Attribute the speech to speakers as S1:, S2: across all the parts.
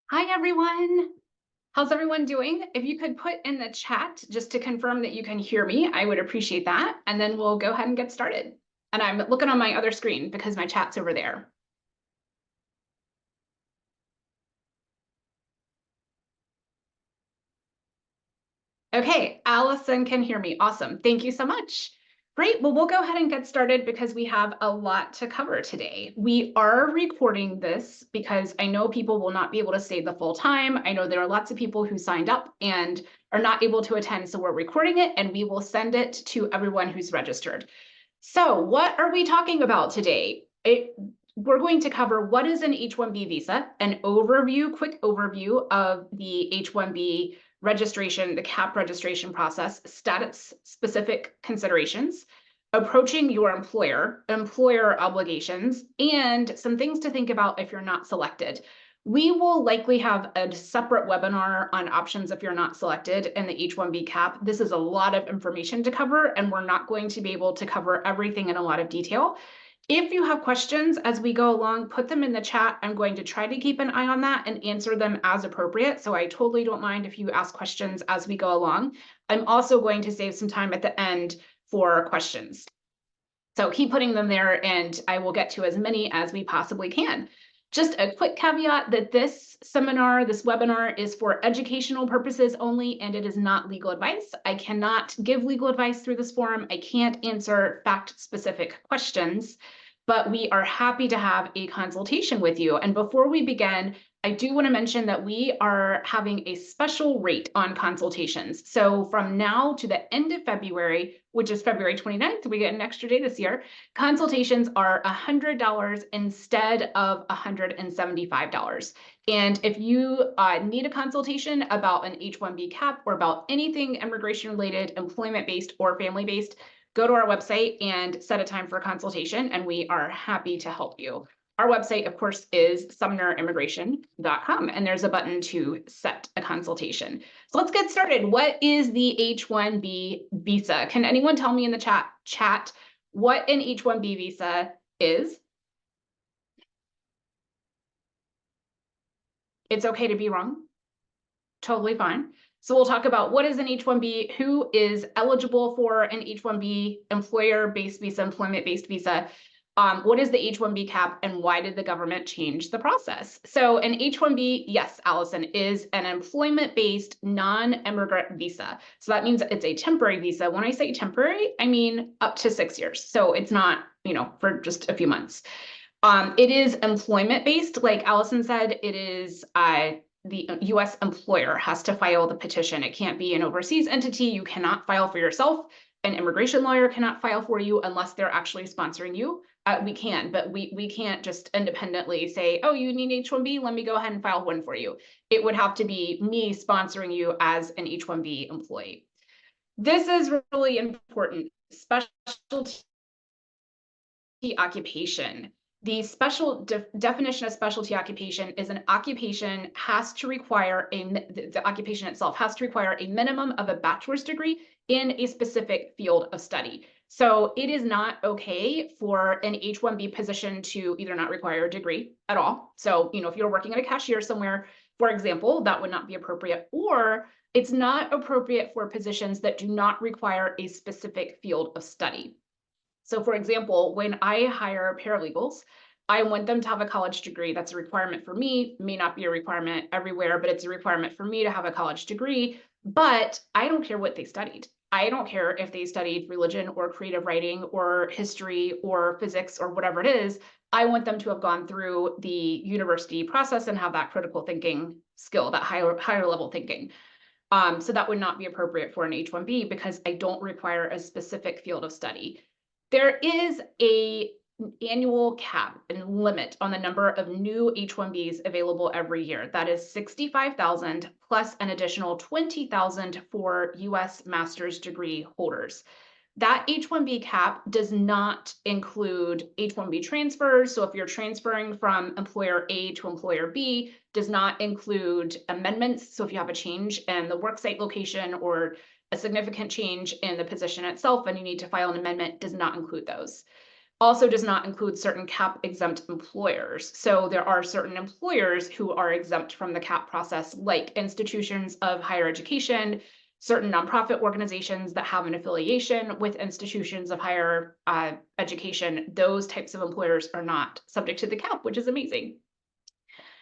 S1: Hi, everyone. How's everyone doing? If you could put in the chat just to confirm that you can hear me, I would appreciate that. And then we'll go ahead and get started. And I'm looking on my other screen because my chat's over there. Okay, Allison can hear me. Awesome. Thank you so much. Great. Well, we'll go ahead and get started because we have a lot to cover today. We are recording this because I know people will not be able to stay the full time. I know there are lots of people who signed up and are not able to attend. So we're recording it and we will send it to everyone who's registered. So what are we talking about today? We're going to cover what is an H-1B visa, an overview, quick overview of the H-1B registration, the CAP registration process, status-specific considerations, approaching your employer obligations, and some things to think about if you're not selected. We will likely have a separate webinar on options if you're not selected in the H-1B CAP. This is a lot of information to cover, and we're not going to be able to cover everything in a lot of detail. If you have questions as we go along, put them in the chat. I'm going to try to keep an eye on that and answer them as appropriate. So I totally don't mind if you ask questions as we go along. I'm also going to save some time at the end for questions. So keep putting them there and I will get to as many as we possibly can. Just a quick caveat that this seminar, this webinar is for educational purposes only, and it is not legal advice. I cannot give legal advice through this forum. I can't answer fact-specific questions, but we are happy to have a consultation with you. And before we begin, I do want to mention that we are having a special rate on consultations. So from now to the end of February, which is February 29th, we get an extra day this year, consultations are $100 instead of $175. And if you need a consultation about an H-1B CAP or about anything immigration related, employment-based or family-based, go to our website and set a time for a consultation, and we are happy to help you. Our website, of course, is sumnerimmigration.com, and there's a button to set a consultation. So let's get started. What is the H-1B visa? Can anyone tell me in the chat what an H-1B visa is? It's okay to be wrong. Totally fine. So we'll talk about what is an H-1B, who is eligible for an H-1B, employer-based visa, employment-based visa, what is the H-1B CAP, and why did the government change the process? So an H-1B, yes, Allison, is an employment-based non-immigrant visa. So that means it's a temporary visa. When I say temporary, I mean up to 6 years. So it's not, for just a few months. It is employment-based, like Allison said. It is the US employer has to file the petition. It can't be an overseas entity. You cannot file for yourself. An immigration lawyer cannot file for you unless they're actually sponsoring you. We can, but we can't just independently say, oh, you need H-1B, let me go ahead and file one for you. It would have to be me sponsoring you as an H-1B employee. This is really important. Specialty occupation. The special definition of specialty occupation is an occupation has to require the occupation itself has to require a minimum of a bachelor's degree in a specific field of study. So it is not okay for an H-1B position to either not require a degree at all. So, if you're working at a cashier somewhere, for example, that would not be appropriate, or it's not appropriate for positions that do not require a specific field of study. So for example, when I hire paralegals, I want them to have a college degree. That's a requirement for me. May not be a requirement everywhere, but it's a requirement for me to have a college degree. But I don't care what they studied. I don't care if they studied religion or creative writing or history or physics or whatever it is. I want them to have gone through the university process and have that critical thinking skill, that higher level thinking. So that would not be appropriate for an H-1B because I don't require a specific field of study. There is an annual cap and limit on the number of new H-1Bs available every year. That is 65,000 plus an additional 20,000 for US master's degree holders. That H-1B cap does not include H-1B transfers. So if you're transferring from employer A to employer B, does not include amendments. So if you have a change in the worksite location or a significant change in the position itself and you need to file an amendment, does not include those. also does not include certain cap exempt employers. So there are certain employers who are exempt from the cap process, like institutions of higher education, certain nonprofit organizations that have an affiliation with institutions of higher education. Those types of employers are not subject to the cap, which is amazing.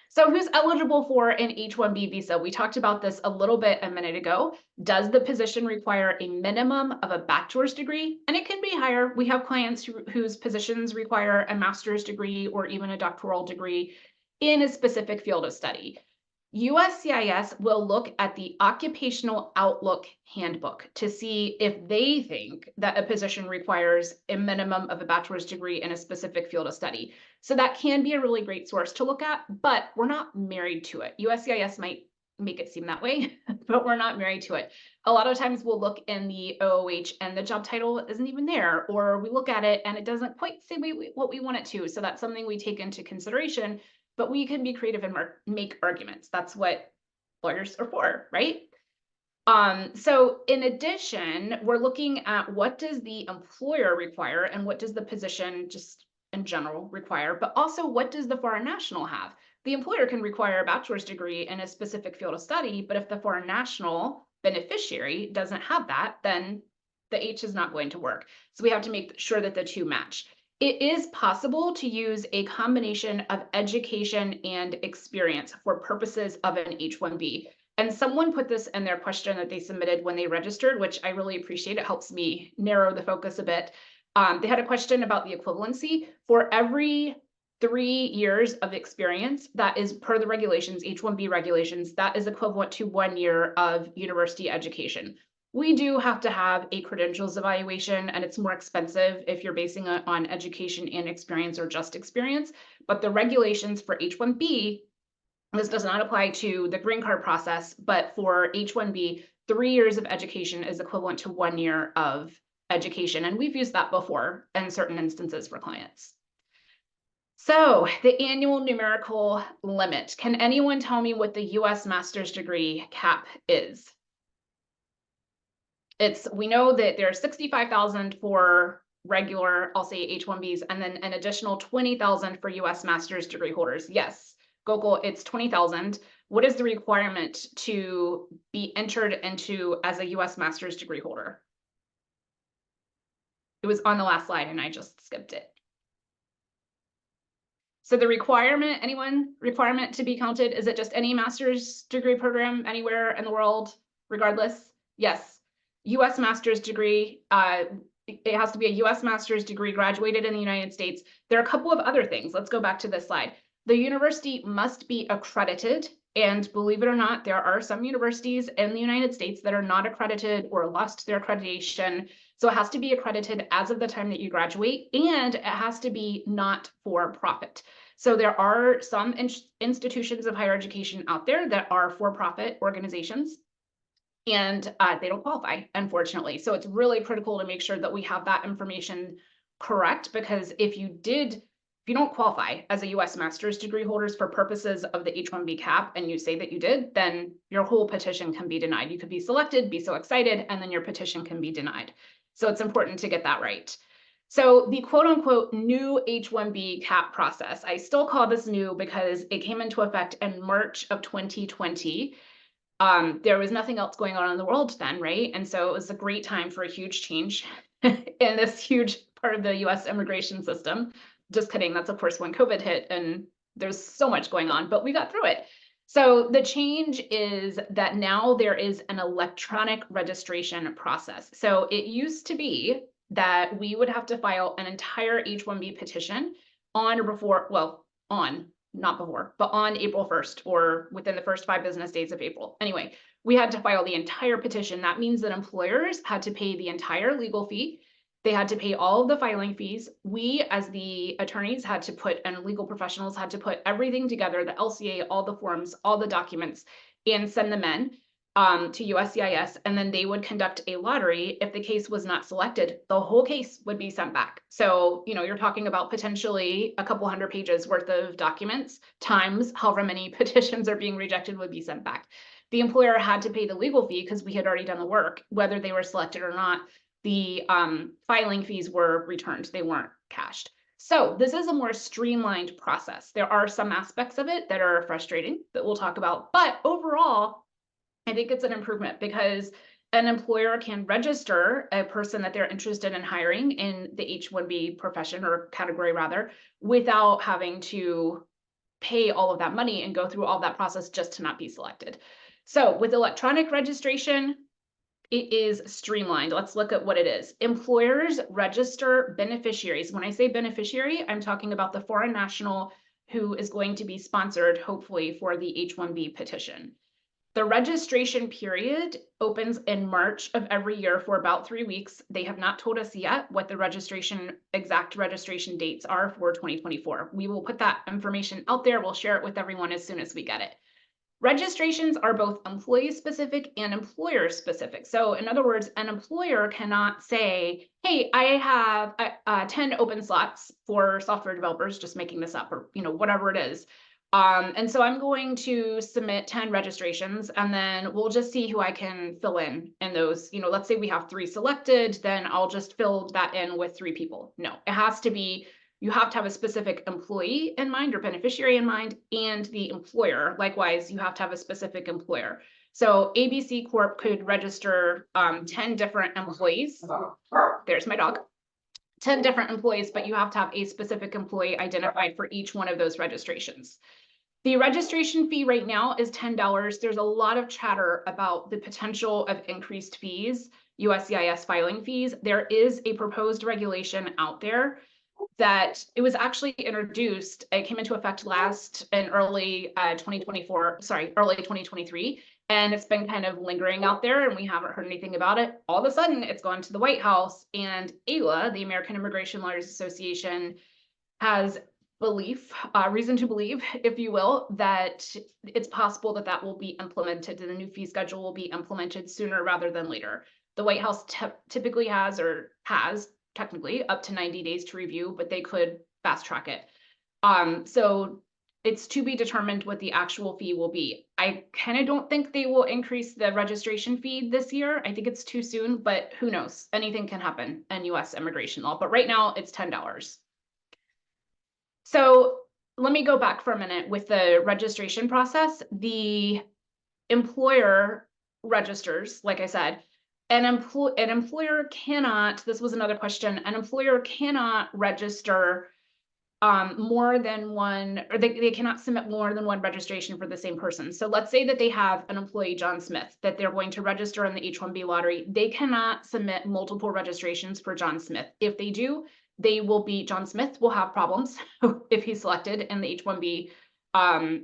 S1: So who's eligible for an H-1B visa? We talked about this a little bit a minute ago. Does the position require a minimum of a bachelor's degree? And it can be higher. We have clients whose positions require a master's degree or even a doctoral degree in a specific field of study. USCIS will look at the Occupational Outlook Handbook to see if they think that a position requires a minimum of a bachelor's degree in a specific field of study. So that can be a really great source to look at, but we're not married to it. USCIS might make it seem that way, but we're not married to it. A lot of times we'll look in the OOH and the job title isn't even there, or we look at it and it doesn't quite say what we want it to. So that's something we take into consideration, but we can be creative and make arguments. That's what lawyers are for, right? So in addition, we're looking at what does the employer require and what does the position just in general require, but also what does the foreign national have? The employer can require a bachelor's degree in a specific field of study, but if the foreign national beneficiary doesn't have that, then the H is not going to work. So we have to make sure that the two match. It is possible to use a combination of education and experience for purposes of an H-1B. And someone put this in their question that they submitted when they registered, which I really appreciate. It helps me narrow the focus a bit. They had a question about the equivalency. For every 3 years of experience, that is per the regulations, H-1B regulations, that is equivalent to 1 year of university education. We do have to have a credentials evaluation, and it's more expensive if you're basing it on education and experience or just experience. But the regulations for H-1B, this does not apply to the green card process, but for H-1B, 3 years of education is equivalent to 1 year of education. And we've used that before in certain instances for clients. So the annual numerical limit. Can anyone tell me what the US master's degree cap is? We know that there are 65,000 for regular, I'll say H-1Bs, and then an additional 20,000 for US master's degree holders. Yes, Gokul, it's 20,000. What is the requirement to be entered into as a US master's degree holder? It was on the last slide and I just skipped it. So the requirement, requirement to be counted, is it just any master's degree program anywhere in the world, regardless? Yes. US master's degree, it has to be a US master's degree graduated in the United States. There are a couple of other things. Let's go back to this slide. The university must be accredited. And believe it or not, there are some universities in the United States that are not accredited or lost their accreditation. So it has to be accredited as of the time that you graduate, and it has to be not for profit. So there are some institutions of higher education out there that are for-profit organizations, and they don't qualify, unfortunately. So it's really critical to make sure that we have that information correct, because if you don't qualify as a US master's degree holders for purposes of the H-1B cap and you say that you did, then your whole petition can be denied. You could be selected, be so excited, and then your petition can be denied. So it's important to get that right. So the quote unquote new H-1B cap process, I still call this new because it came into effect in March of 2020. There was nothing else going on in the world then, right? And so it was a great time for a huge change in this huge part of the US immigration system. Just kidding, that's of course when COVID hit and there's so much going on, but we got through it. So the change is that now there is an electronic registration process. So it used to be that we would have to file an entire H-1B petition on or before, well, not before, but on April 1st or within the first 5 business days of April. Anyway, we had to file the entire petition. That means that employers had to pay the entire legal fee. They had to pay all of the filing fees. We, as the attorneys, had to put, and legal professionals had to put everything together, the LCA, all the forms, all the documents, and send them in to USCIS, and then they would conduct a lottery. If the case was not selected, the whole case would be sent back. So, you're talking about potentially a couple hundred pages worth of documents times however many petitions are being rejected would be sent back. The employer had to pay the legal fee because we had already done the work, whether they were selected or not. The filing fees were returned. They weren't cashed. So this is a more streamlined process. There are some aspects of it that are frustrating that we'll talk about, but overall, I think it's an improvement because an employer can register a person that they're interested in hiring in the H-1B profession or category rather, without having to pay all of that money and go through all that process just to not be selected. So with electronic registration, it is streamlined. Let's look at what it is. Employers register beneficiaries. When I say beneficiary, I'm talking about the foreign national who is going to be sponsored, hopefully, for the H-1B petition. The registration period opens in March of every year for about 3 weeks. They have not told us yet what the exact registration dates are for 2024. We will put that information out there. We'll share it with everyone as soon as we get it. Registrations are both employee specific and employer specific. So in other words, an employer cannot say, hey, I have 10 open slots for software developers, just making this up, or whatever it is. And so I'm going to submit 10 registrations, and then we'll just see who I can fill in those. Let's say we have 3 selected, then I'll just fill that in with 3 people. No, it has to be, you have to have a specific employee in mind or beneficiary in mind, and the employer. Likewise, you have to have a specific employer. So ABC Corp could register 10 different employees. There's my dog. 10 different employees, but you have to have a specific employee identified for each one of those registrations. The registration fee right now is $10. There's a lot of chatter about the potential of increased fees, USCIS filing fees. There is a proposed regulation out there that it was actually introduced. It came into effect in early 2023. And it's been kind of lingering out there and we haven't heard anything about it. All of a sudden, it's gone to the White House, and AILA, the American Immigration Lawyers Association, has reason to believe, if you will, that it's possible that that will be implemented, and the new fee schedule will be implemented sooner rather than later. The White House typically has technically up to 90 days to review, but they could fast track it. So it's to be determined what the actual fee will be. I kind of don't think they will increase the registration fee this year. I think it's too soon, but who knows? Anything can happen in US immigration law, but right now it's $10. So let me go back for a minute with the registration process. The employer registers, like I said, an employer cannot, this was another question, an employer cannot register more than one, or they cannot submit more than one registration for the same person. So let's say that they have an employee, John Smith, that they're going to register in the H-1B lottery. They cannot submit multiple registrations for John Smith. If they do, John Smith will have problems if he's selected in the H-1B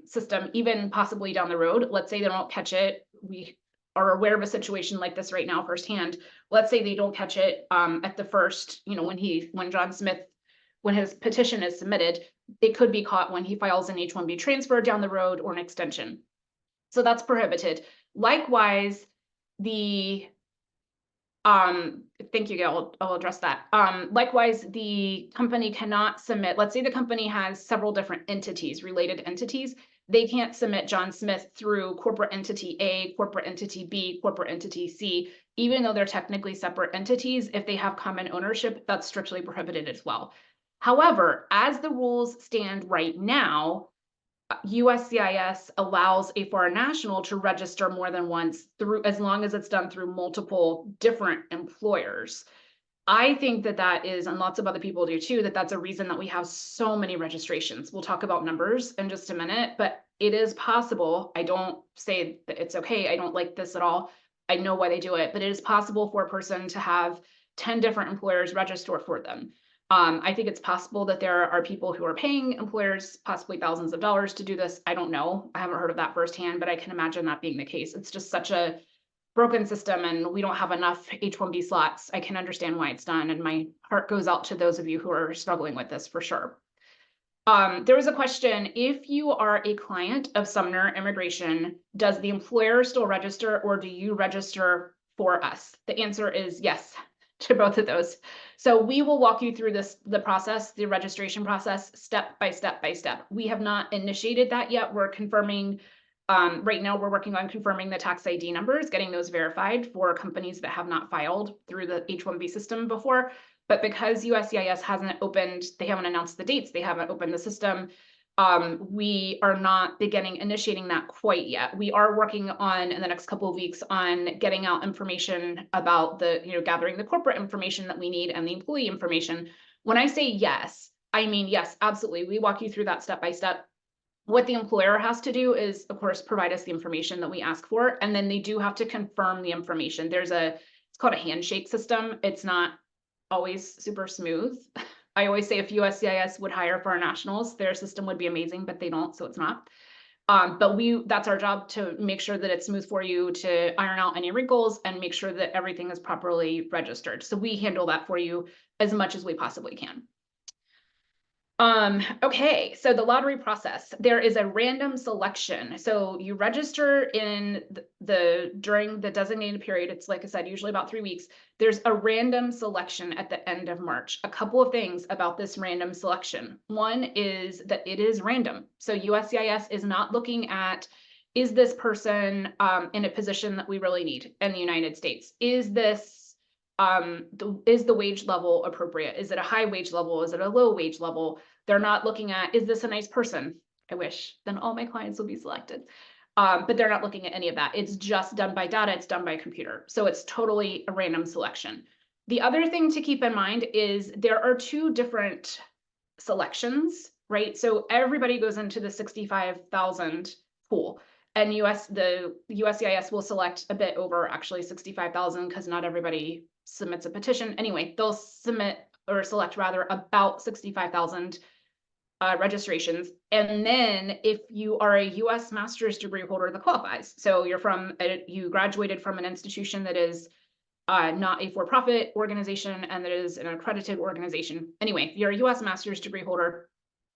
S1: system, even possibly down the road. Let's say they don't catch it. We are aware of a situation like this right now firsthand. Let's say they don't catch it at the first, when his petition is submitted, it could be caught when he files an H-1B transfer down the road or an extension. So that's prohibited. Likewise, thank you, Gail, I'll address that. Likewise, the company cannot submit, let's say the company has several different entities, related entities. They can't submit John Smith through corporate entity A, corporate entity B, corporate entity C, even though they're technically separate entities. If they have common ownership, that's strictly prohibited as well. However, as the rules stand right now, USCIS allows a foreign national to register more than once as long as it's done through multiple different employers. I think that is, and lots of other people do too, that's a reason that we have so many registrations. We'll talk about numbers in just a minute, but it is possible. I don't say that it's okay. I don't like this at all. I know why they do it, but it is possible for a person to have 10 different employers register for them. I think it's possible that there are people who are paying employers possibly thousands of dollars to do this. I don't know. I haven't heard of that firsthand, but I can imagine that being the case. It's just such a broken system and we don't have enough H-1B slots. I can understand why it's done, and my heart goes out to those of you who are struggling with this for sure. There was a question, if you are a client of Sumner Immigration, does the employer still register or do you register for us? The answer is yes to both of those. So we will walk you through the registration process, step by step by step. We have not initiated that yet. We're confirming, right now we're working on confirming the tax ID numbers, getting those verified for companies that have not filed through the H-1B system before. But because USCIS hasn't opened, they haven't announced the dates, they haven't opened the system, we are not initiating that quite yet. We are working on, in the next couple of weeks, on getting out information about gathering the corporate information that we need and the employee information. When I say yes, I mean yes, absolutely. We walk you through that step by step. What the employer has to do is, of course, provide us the information that we ask for, and then they do have to confirm the information. It's called a handshake system. It's not always super smooth. I always say if USCIS would hire for our nationals, their system would be amazing, but they don't, so it's not. But that's our job, to make sure that it's smooth for you, to iron out any wrinkles and make sure that everything is properly registered. So we handle that for you as much as we possibly can. Okay, so the lottery process, there is a random selection. So you register in during the designated period. It's, like I said, usually about 3 weeks. There's a random selection at the end of March. A couple of things about this random selection. One is that it is random. So USCIS is not looking at, is this person in a position that we really need in the United States? Is this is the wage level appropriate? Is it a high wage level? Is it a low wage level? They're not looking at, is this a nice person? I wish, then all my clients will be selected. But they're not looking at any of that. It's just done by data, it's done by computer. So it's totally a random selection. The other thing to keep in mind is there are 2 different selections, right? So everybody goes into the 65,000 pool, and the USCIS will select a bit over actually 65,000, because not everybody submits a petition. Anyway, they'll select rather about 65,000 registrations. And then if you are a US master's degree holder that qualifies, so you graduated from an institution that is not a for-profit organization and that is an accredited organization. Anyway, you're a US master's degree holder,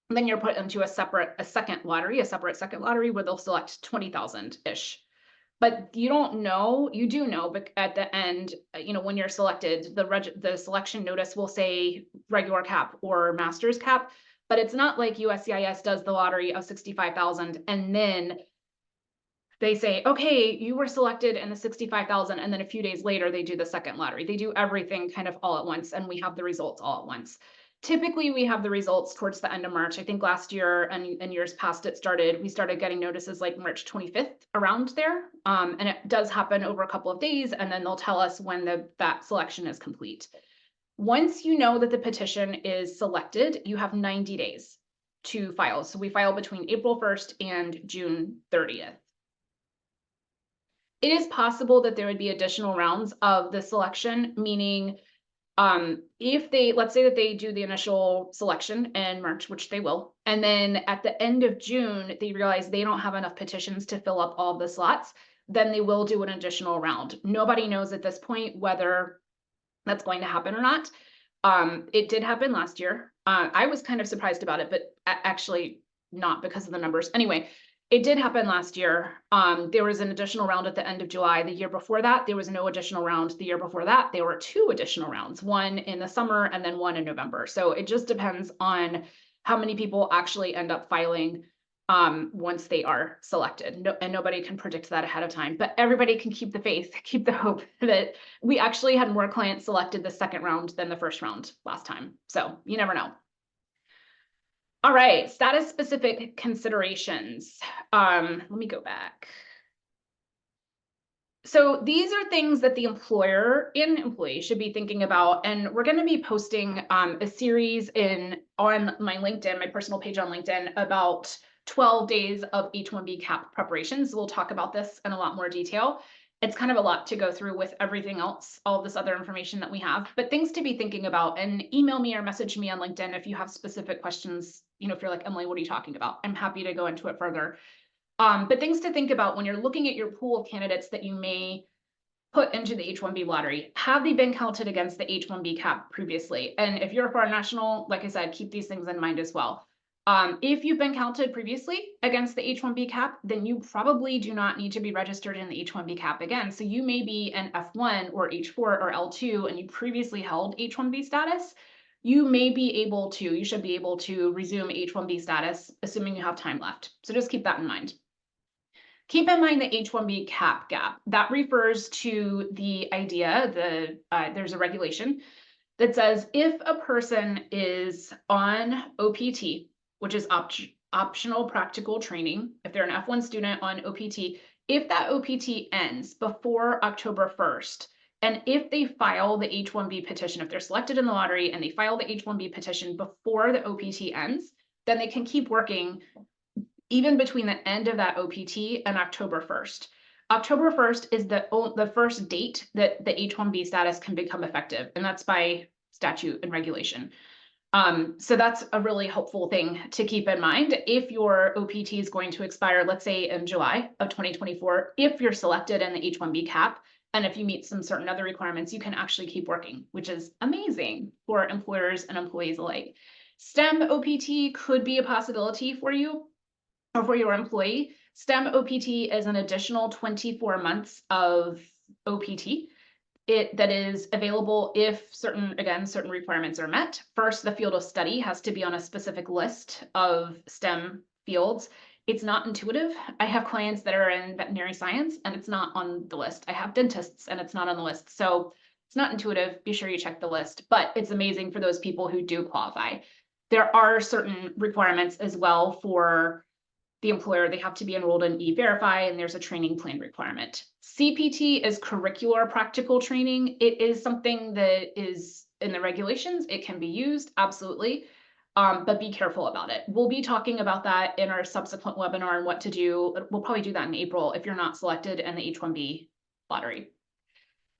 S1: then you're put into a separate second lottery where they'll select 20,000-ish. But you don't know, you do know, but at the end, when you're selected, the selection notice will say regular cap or master's cap, but it's not like USCIS does the lottery of 65,000 and then they say, okay, you were selected in the 65,000, and then a few days later they do the second lottery. They do everything kind of all at once, and we have the results all at once. Typically, we have the results towards the end of March. I think last year and years past, we started getting notices like March 25th, around there. And it does happen over a couple of days, and then they'll tell us when that selection is complete. Once you know that the petition is selected, you have 90 days to file. So we file between April 1st and June 30th. It is possible that there would be additional rounds of the selection, meaning let's say that they do the initial selection in March, which they will, and then at the end of June, they realize they don't have enough petitions to fill up all the slots, then they will do an additional round. Nobody knows at this point whether that's going to happen or not. It did happen last year. I was kind of surprised about it, but actually not because of the numbers. Anyway, it did happen last year. There was an additional round at the end of July. The year before that, there was no additional round. The year before that, there were 2 additional rounds, one in the summer and then one in November. So it just depends on how many people actually end up filing once they are selected. And nobody can predict that ahead of time, but everybody can keep the faith, keep the hope that we actually had more clients selected the second round than the first round last time. So you never know. All right, status specific considerations. Let me go back. So these are things that the employer and employee should be thinking about. And we're going to be posting a series on my LinkedIn, my personal page on LinkedIn, about 12 days of H-1B cap preparations. We'll talk about this in a lot more detail. It's kind of a lot to go through with everything else, all this other information that we have, but things to be thinking about. And email me or message me on LinkedIn if you have specific questions. If you're like, Emily, what are you talking about? I'm happy to go into it further. But things to think about when you're looking at your pool of candidates that you may put into the H-1B lottery. Have they been counted against the H-1B cap previously? And if you're a foreign national, like I said, keep these things in mind as well. If you've been counted previously against the H-1B cap, then you probably do not need to be registered in the H-1B cap again. So you may be an F1 or H4 or L2 and you previously held H-1B status. You should be able to resume H-1B status, assuming you have time left. So just keep that in mind. Keep in mind the H-1B cap gap. That refers to the idea, there's a regulation that says if a person is on OPT, which is optional practical training, if they're an F1 student on OPT, if that OPT ends before October 1st, and if they file the H-1B petition, if they're selected in the lottery and they file the H-1B petition before the OPT ends, then they can keep working even between the end of that OPT and October 1st. October 1st is the first date that the H-1B status can become effective, and that's by statute and regulation. So that's a really helpful thing to keep in mind. If your OPT is going to expire, let's say in July of 2024, if you're selected in the H-1B cap, and if you meet some certain other requirements, you can actually keep working, which is amazing for employers and employees alike. STEM OPT could be a possibility for you or for your employee. STEM OPT is an additional 24 months of OPT. That is available if certain requirements are met. First, the field of study has to be on a specific list of STEM fields. It's not intuitive. I have clients that are in veterinary science and it's not on the list. I have dentists and it's not on the list. So it's not intuitive. Be sure you check the list, but it's amazing for those people who do qualify. There are certain requirements as well for the employer. They have to be enrolled in E-Verify, and there's a training plan requirement. CPT is curricular practical training. It is something that is in the regulations. It can be used, absolutely, but be careful about it. We'll be talking about that in our subsequent webinar and what to do. We'll probably do that in April if you're not selected in the H-1B lottery.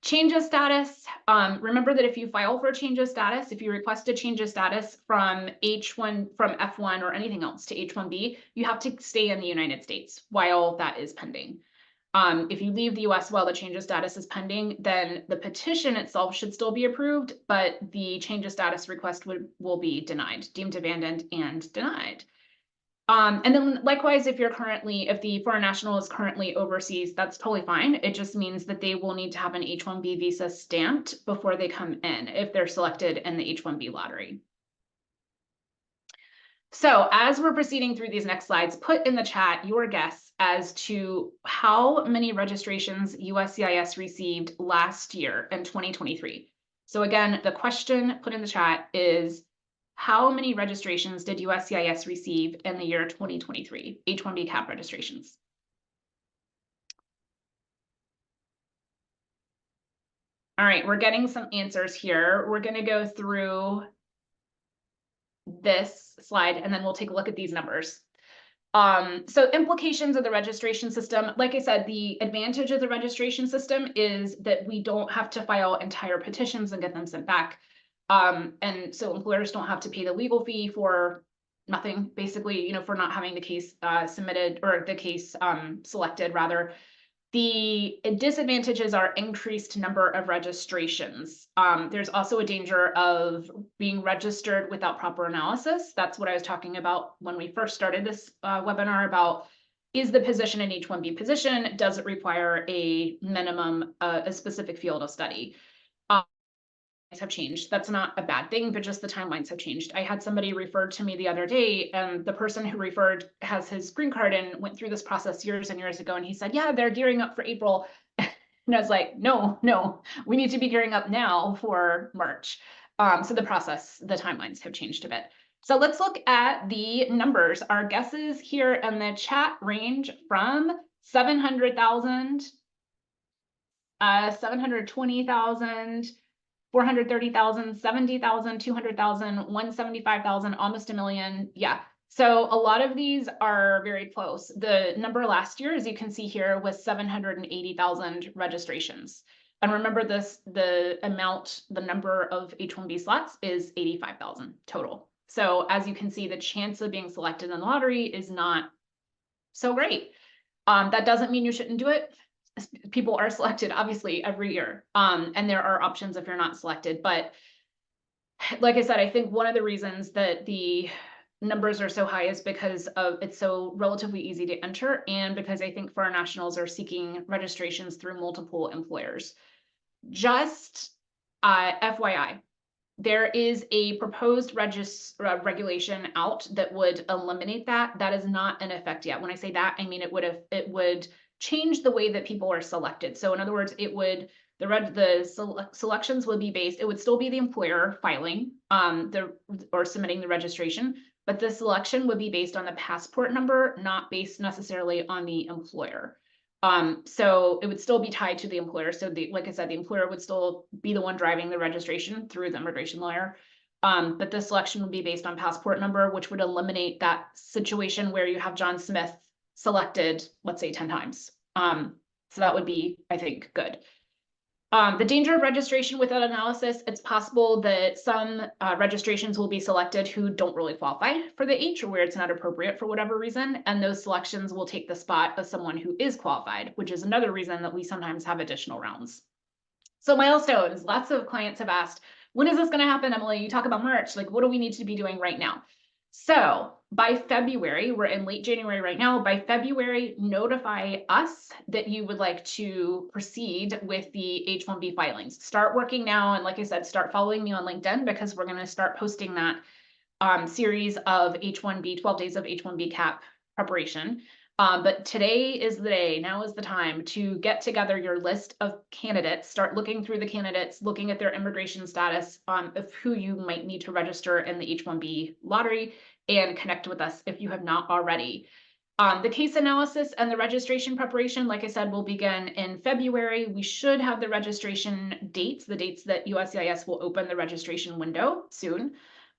S1: Change of status. Remember that if you file for a change of status, if you request a change of status from F1 or anything else to H-1B, you have to stay in the United States while that is pending. If you leave the US while the change of status is pending, then the petition itself should still be approved, but the change of status request will be denied, deemed abandoned and denied. And then likewise, if the foreign national is currently overseas, that's totally fine. It just means that they will need to have an H-1B visa stamped before they come in if they're selected in the H-1B lottery. So as we're proceeding through these next slides, put in the chat your guess as to how many registrations USCIS received last year in 2023. So again, the question put in the chat is, how many registrations did USCIS receive in the year 2023, H-1B cap registrations? All right, we're getting some answers here. We're going to go through this slide and then we'll take a look at these numbers. So implications of the registration system, like I said, the advantage of the registration system is that we don't have to file entire petitions and get them sent back. And so employers don't have to pay the legal fee for nothing, basically, for not having the case submitted or the case selected rather. The disadvantages are increased number of registrations. There's also a danger of being registered without proper analysis. That's what I was talking about when we first started this webinar about, is the position an H-1B position? Does it require a minimum, a specific field of study? Have changed. That's not a bad thing, but just the timelines have changed. I had somebody referred to me the other day, and the person who referred has his green card and went through this process years and years ago. And he said, yeah, they're gearing up for April. And I was like, no, we need to be gearing up now for March. So the timelines have changed a bit. So let's look at the numbers. Our guesses here in the chat range from 700,000, 720,000, 430,000, 70,000, 200,000, 175,000, almost a million. Yeah. So a lot of these are very close. The number last year, as you can see here, was 780,000 registrations. And remember the number of H-1B slots is 85,000 total. So as you can see, the chance of being selected in the lottery is not so great. That doesn't mean you shouldn't do it. People are selected obviously every year, and there are options if you're not selected. But like I said, I think one of the reasons that the numbers are so high is because it's so relatively easy to enter, and because I think foreign nationals are seeking registrations through multiple employers. Just FYI, there is a proposed regulation out that would eliminate that. That is not in effect yet. When I say that, I mean it would change the way that people are selected. So in other words, it would, selections would be based, it would still be the employer filing or submitting the registration, but the selection would be based on the passport number, not based necessarily on the employer. So it would still be tied to the employer. So like I said, the employer would still be the one driving the registration through the immigration lawyer. But the selection would be based on passport number, which would eliminate that situation where you have John Smith selected, let's say 10 times. So that would be, I think, good. The danger of registration without analysis, it's possible that some registrations will be selected who don't really qualify for the H, or where it's not appropriate for whatever reason, and those selections will take the spot of someone who is qualified, which is another reason that we sometimes have additional rounds. So milestones, lots of clients have asked, when is this going to happen, Emily? You talk about March, like what do we need to be doing right now? So by February, we're in late January right now, by February, notify us that you would like to proceed with the H-1B filings. Start working now, and like I said, start following me on LinkedIn, because we're going to start posting that series of H-1B, 12 days of H-1B CAP preparation. But today is the day, now is the time to get together your list of candidates, start looking through the candidates, looking at their immigration status, of who you might need to register in the H-1B lottery, and connect with us if you have not already. The case analysis and the registration preparation, like I said, will begin in February. We should have the registration dates, the dates that USCIS will open the registration window soon.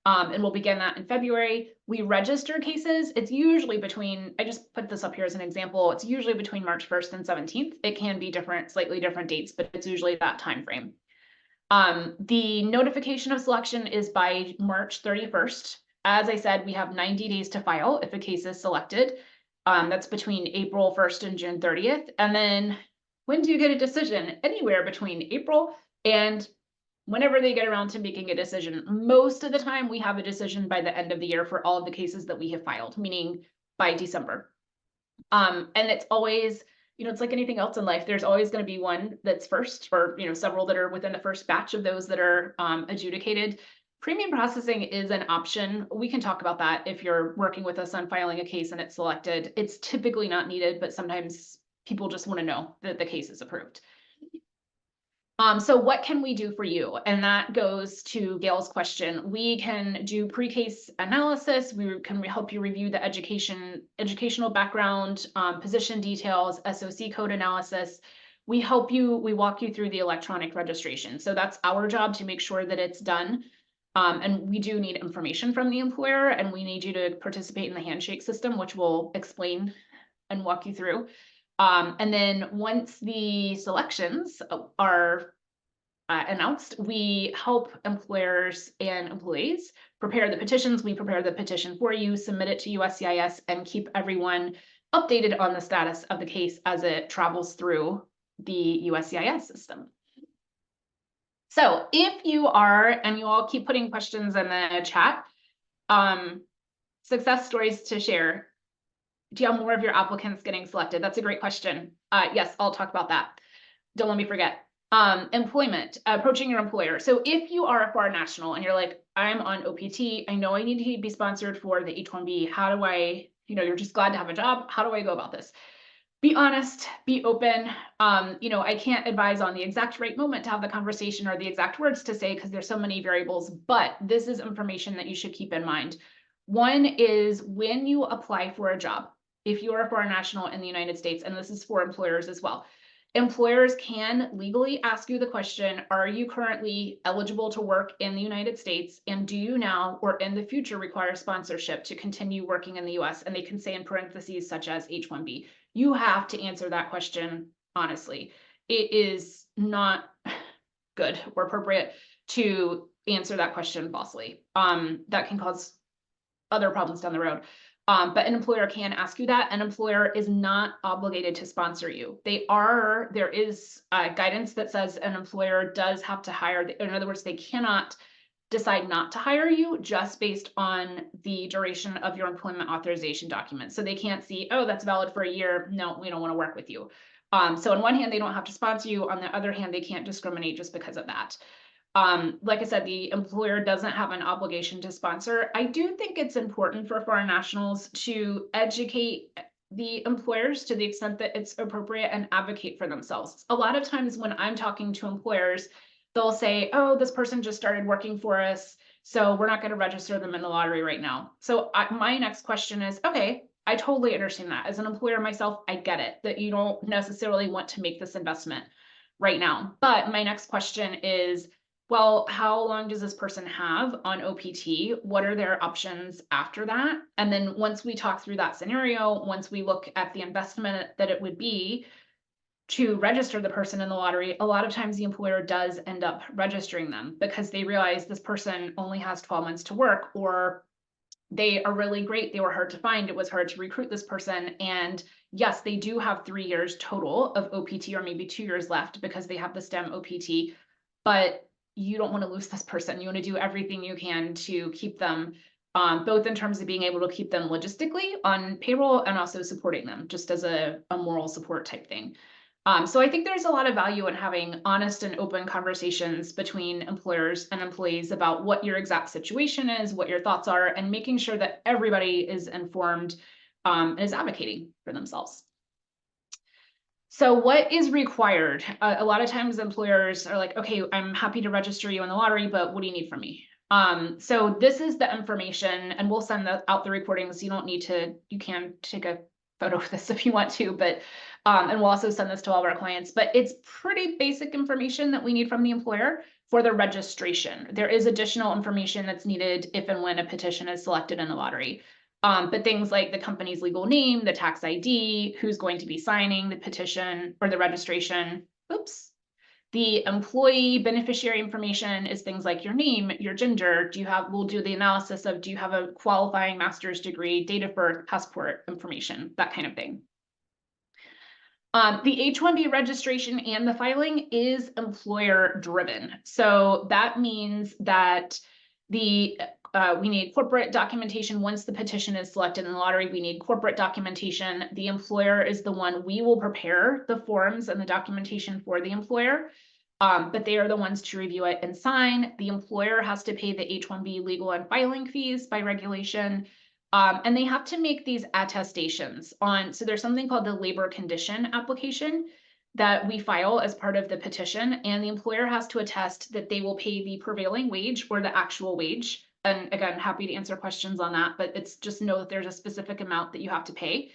S1: And we'll begin that in February. We register cases. It's usually between, I just put this up here as an example, it's usually between March 1st and 17th. It can be different, slightly different dates, but it's usually that time frame. The notification of selection is by March 31st. As I said, we have 90 days to file if a case is selected. That's between April 1st and June 30th. And then when do you get a decision? Anywhere between April and whenever they get around to making a decision. Most of the time, we have a decision by the end of the year for all of the cases that we have filed, meaning by December. And it's always, it's like anything else in life. There's always going to be one that's first, or several that are within the first batch of those that are adjudicated. Premium processing is an option. We can talk about that if you're working with us on filing a case and it's selected. It's typically not needed, but sometimes people just want to know that the case is approved. So what can we do for you? And that goes to Gail's question. We can do pre-case analysis. We can help you review the educational background, position details, SOC code analysis. We walk you through the electronic registration. So that's our job, to make sure that it's done. And we do need information from the employer, and we need you to participate in the handshake system, which we'll explain and walk you through. And then once the selections are announced, we help employers and employees prepare the petitions. We prepare the petition for you, submit it to USCIS, and keep everyone updated on the status of the case as it travels through the USCIS system. So if you are, and you all keep putting questions in the chat, success stories to share. Do you have more of your applicants getting selected? That's a great question. Yes, I'll talk about that. Don't let me forget. Employment, approaching your employer. So if you are a foreign national and you're like, I'm on OPT, I know I need to be sponsored for the H-1B. How do I, you're just glad to have a job. How do I go about this? Be honest, be open. I can't advise on the exact right moment to have the conversation or the exact words to say, because there's so many variables, but this is information that you should keep in mind. One is, when you apply for a job, if you are a foreign national in the United States, and this is for employers as well, employers can legally ask you the question, are you currently eligible to work in the United States? And do you now or in the future require sponsorship to continue working in the US? And they can say in parentheses, such as H-1B. You have to answer that question honestly. It is not good or appropriate to answer that question falsely. That can cause other problems down the road. But an employer can ask you that. An employer is not obligated to sponsor you. There is guidance that says an employer does have to hire. In other words, they cannot decide not to hire you just based on the duration of your employment authorization document. So they can't see, oh, that's valid for a year. No, we don't want to work with you. So on one hand, they don't have to sponsor you. On the other hand, they can't discriminate just because of that. Like I said, the employer doesn't have an obligation to sponsor. I do think it's important for foreign nationals to educate the employers to the extent that it's appropriate and advocate for themselves. A lot of times when I'm talking to employers, they'll say, oh, this person just started working for us, so we're not going to register them in the lottery right now. So my next question is, okay, I totally understand that. As an employer myself, I get it, that you don't necessarily want to make this investment right now. But my next question is, well, how long does this person have on OPT? What are their options after that? And then once we talk through that scenario, once we look at the investment that it would be to register the person in the lottery, a lot of times the employer does end up registering them because they realize this person only has 12 months to work, or they are really great. They were hard to find. It was hard to recruit this person. And yes, they do have 3 years total of OPT, or maybe 2 years left because they have the STEM OPT, but you don't want to lose this person. You want to do everything you can to keep them, both in terms of being able to keep them logistically on payroll and also supporting them just as a moral support type thing. So I think there's a lot of value in having honest and open conversations between employers and employees about what your exact situation is, what your thoughts are, and making sure that everybody is informed and is advocating for themselves. So what is required? A lot of times employers are like, okay, I'm happy to register you in the lottery, but what do you need from me? So this is the information, and we'll send out the recordings. You don't need to, you can take a photo of this if you want to, but and we'll also send this to all of our clients, but it's pretty basic information that we need from the employer for the registration. There is additional information that's needed if and when a petition is selected in the lottery. But things like the company's legal name, the tax ID, who's going to be signing the petition or the registration, oops. The employee beneficiary information is things like your name, your gender, we'll do the analysis of, do you have a qualifying master's degree, date of birth, passport information, that kind of thing. The H-1B registration and the filing is employer driven. So that means that we need corporate documentation. Once the petition is selected in the lottery, we need corporate documentation. The employer is the one, we will prepare the forms and the documentation for the employer, but they are the ones to review it and sign. The employer has to pay the H-1B legal and filing fees by regulation. And they have to make these attestations on, so there's something called the labor condition application that we file as part of the petition, and the employer has to attest that they will pay the prevailing wage or the actual wage. And again, happy to answer questions on that, but it's just know that there's a specific amount that you have to pay.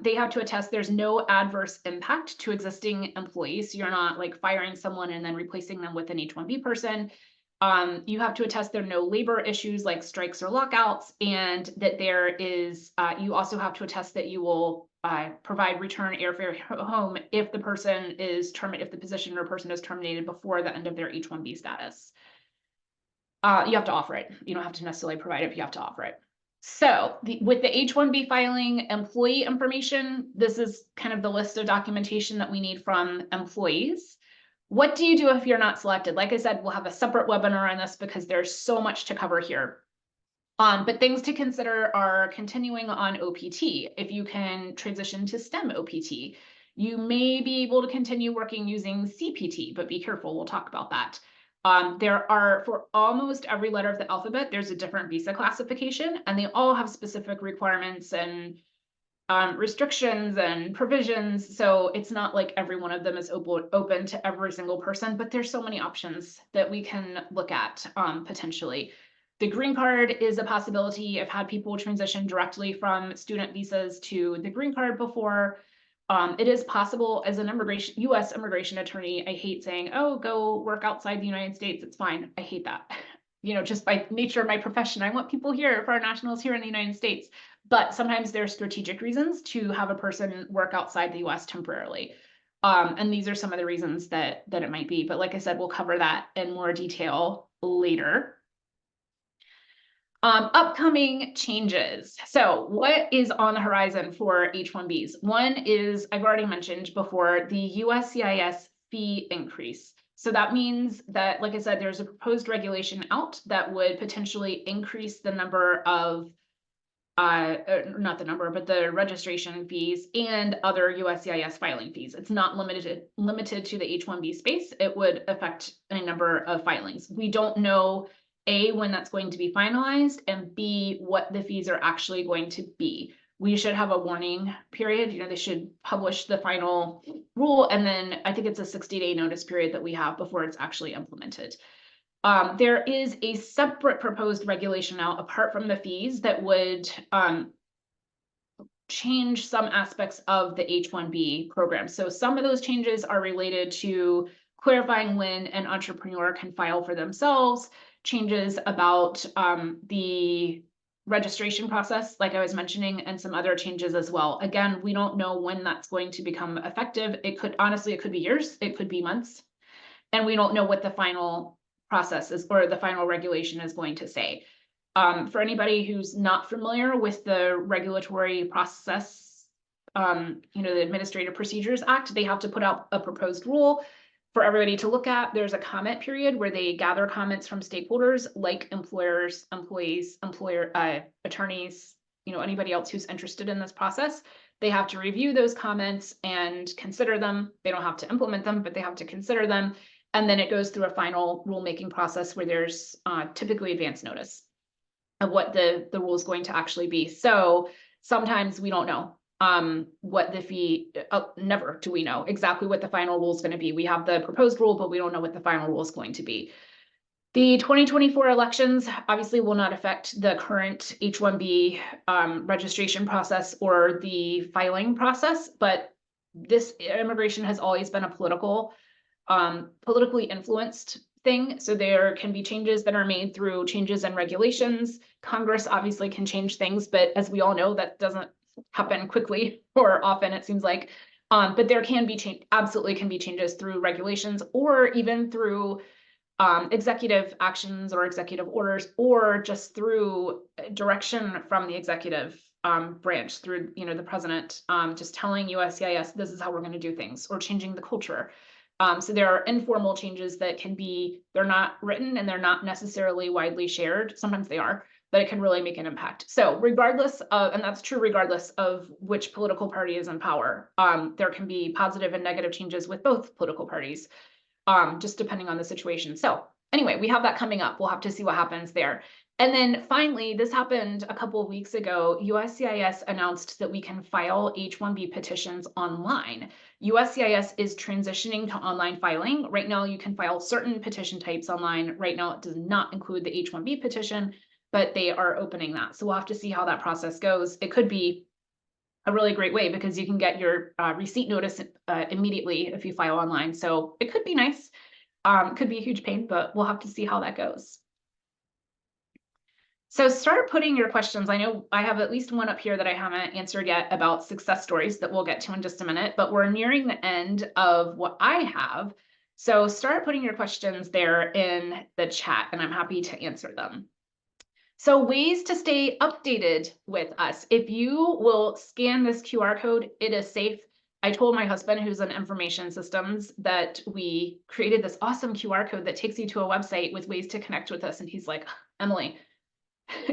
S1: They have to attest there's no adverse impact to existing employees. So you're not like firing someone and then replacing them with an H-1B person. You have to attest there are no labor issues like strikes or lockouts, and that there is, you also have to attest that you will provide return airfare home if the person is terminated, if the position or person is terminated before the end of their H-1B status. You have to offer it. You don't have to necessarily provide it, but you have to offer it. So with the H-1B filing, employee information, this is kind of the list of documentation that we need from employees. What do you do if you're not selected? Like I said, we'll have a separate webinar on this because there's so much to cover here. But things to consider are continuing on OPT. If you can transition to STEM OPT, you may be able to continue working using CPT, but be careful, we'll talk about that. There are, for almost every letter of the alphabet, there's a different visa classification, and they all have specific requirements and restrictions and provisions. So it's not like every one of them is open to every single person, but there's so many options that we can look at potentially. The green card is a possibility. I've had people transition directly from student visas to the green card before. It is possible as an U.S. immigration attorney. I hate saying, oh, go work outside the United States. It's fine. I hate that. You know, just by nature of my profession, I want people here, for our nationals here in the United States. But sometimes there's strategic reasons to have a person work outside the US temporarily. And these are some of the reasons that it might be. But like I said, we'll cover that in more detail later. Upcoming changes. So what is on the horizon for H-1Bs? One is, I've already mentioned before, the USCIS fee increase. So that means that, like I said, there's a proposed regulation out that would potentially increase the number of not the number, but the registration fees and other USCIS filing fees. It's not limited to the H-1B space. It would affect a number of filings. We don't know, A, when that's going to be finalized, and B, what the fees are actually going to be. we should have a warning period. You know, they should publish the final rule, and then I think it's a 60-day notice period that we have before it's actually implemented. There is a separate proposed regulation now, apart from the fees, that would change some aspects of the H-1B program. So some of those changes are related to clarifying when an entrepreneur can file for themselves, changes about the registration process, like I was mentioning, and some other changes as well. Again, we don't know when that's going to become effective. It could, honestly, it could be years, it could be months, and we don't know what the final process is or the final regulation is going to say. For anybody who's not familiar with the regulatory process, you know, the Administrative Procedures Act, they have to put out a proposed rule for everybody to look at. There's a comment period where they gather comments from stakeholders like employers, employees, attorneys, you know, anybody else who's interested in this process. They have to review those comments and consider them. They don't have to implement them, but they have to consider them. And then it goes through a final rulemaking process where there's typically advance notice of what the rule is going to actually be. So sometimes we don't know what the fee, never do we know exactly what the final rule is going to be. We have the proposed rule, but we don't know what the final rule is going to be. The 2024 elections obviously will not affect the current H-1B registration process or the filing process, but this immigration has always been a politically influenced thing. So there can be changes that are made through changes in regulations. Congress obviously can change things, but as we all know, that doesn't happen quickly or often, it seems like. But there can be absolutely can be changes through regulations or even through executive actions or executive orders, or just through direction from the executive branch through, you know, the president, just telling USCIS, this is how we're going to do things, or changing the culture. So there are informal changes that can be, they're not written and they're not necessarily widely shared. Sometimes they are, but it can really make an impact. So regardless of, and that's true regardless of which political party is in power, there can be positive and negative changes with both political parties, just depending on the situation. So anyway, we have that coming up. We'll have to see what happens there. And then finally, this happened a couple of weeks ago. USCIS announced that we can file H-1B petitions online. USCIS is transitioning to online filing. Right now, you can file certain petition types online. Right now, it does not include the H-1B petition, but they are opening that. So we'll have to see how that process goes. It could be a really great way because you can get your receipt notice immediately if you file online. So it could be nice. Could be a huge pain, but we'll have to see how that goes. So start putting your questions. I know I have at least one up here that I haven't answered yet about success stories that we'll get to in just a minute, but we're nearing the end of what I have. So start putting your questions there in the chat and I'm happy to answer them. So ways to stay updated with us. If you will scan this QR code, it is safe. I told my husband, who's in information systems, that we created this awesome QR code that takes you to a website with ways to connect with us. And he's like, Emily,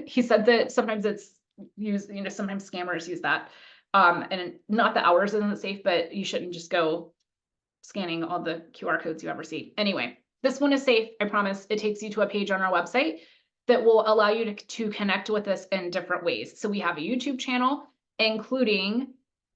S1: he said that sometimes it's used, you know, sometimes scammers use that. And not that ours isn't safe, but you shouldn't just go scanning all the QR codes you ever see. Anyway, this one is safe, I promise. It takes you to a page on our website that will allow you to connect with us in different ways. So we have a YouTube channel, including